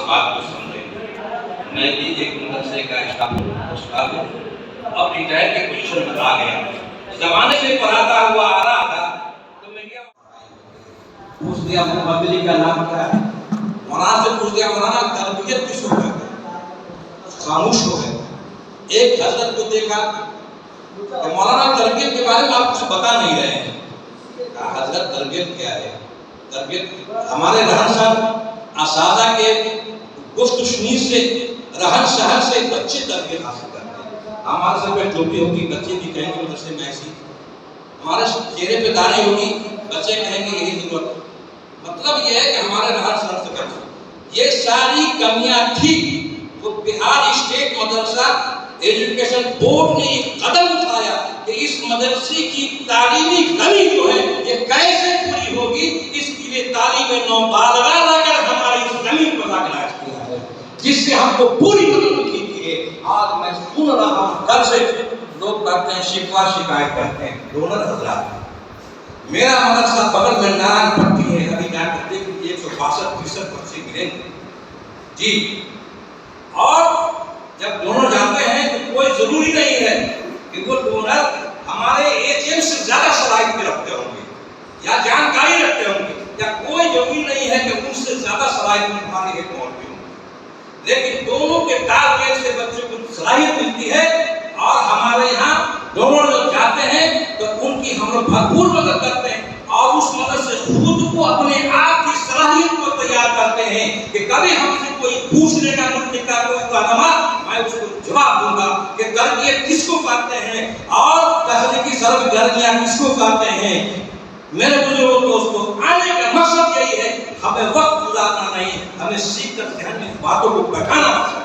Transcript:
بات کو سمجھیں۔ میں بھی ایک مدرسے کا اسٹاف ہوں، اب ریٹائر کے پوزیشن میں آ گیا، زمانے سے پڑھاتا ہوا آ رہا تھا تو میں کیا پوچھ دیا مبدلی کا نام کیا ہے، مولانا سے پوچھ دیا مولانا تربیت کس کو کہتے ہیں؟ خاموش ہو گئے۔ ایک حضرت کو دیکھا کہ مولانا تربیت کے بارے میں آپ کچھ بتا نہیں رہے ہیں۔ کہا حضرت تربیت کیا ہے؟ تربیت ہمارے رہن سہن اساتذہ کے گفت و شنید سے، رہن سہن سے بچے تربیت حاصل کرتے ہیں۔ ہمارے سر پہ ٹوپی ہوگی، بچے بھی کہیں گے مدرسے میں ایسی، ہمارے چہرے پہ داڑھی ہوگی، بچے کہیں گے یہی ضرورت۔ مطلب یہ ہے کہ ہمارے رہن سہن سے بچے، یہ ساری کمیاں تھی۔ تو بہار اسٹیٹ مدرسہ ایجوکیشن بورڈ نے ایک قدم اٹھایا کہ اس مدرسے کی تعلیمی کمی جو ہے یہ کیسے پوری ہوگی، اس کے لیے تعلیم نوبالغہ لا کر ہماری اس کمی کو لاگلاج کیا ہے، جس سے ہم کو پوری مدد کی ہے۔ آج میں سن رہا ہوں کل سے لوگ کہتے ہیں شکوہ شکایت کرتے ہیں، ڈونر حضرات میرا مدرسہ بغل میں نارائن پٹی ہے، ابھی جا کر دیکھ 162% بچے گرے جی، اور جب ڈونر جاتے ہیں تو کوئی ضروری نہیں ہے کہ وہ ڈونر ہمارے AGM سے زیادہ صلاحیت رکھتے ہوں گے یا جانکاری رکھتے ہوں گے، یا کوئی ضروری نہیں ہے کہ ان سے زیادہ صلاحیت ہمارے ایک مولوی ہوں گے، لیکن دونوں کے ٹارگیٹ سے بچوں کو صلاحیت ملتی ہے۔ اور ہمارے یہاں ڈونر جب جاتے ہیں تو ان کی ہم لوگ بھرپور مدد کرتے ہیں، اور اس مدد سے خود کو اپنے آپ کی صلاحیت کو تیار کرتے ہیں کہ کبھی ہم سے کوئی پوچھنے کا ملک کا کوئی کلمہ میں اس کو جواب دوں گا کہ تربیت کس کو کہتے ہیں اور تخلیقی سرگرمیاں کس کو کہتے ہیں۔ میرے بزرگوں دوستوں، آنے کا مقصد یہی ہے، ہمیں وقت گزارنا نہیں، ہمیں سیکھ کر ذہن میں باتوں کو بیٹھانا ہے۔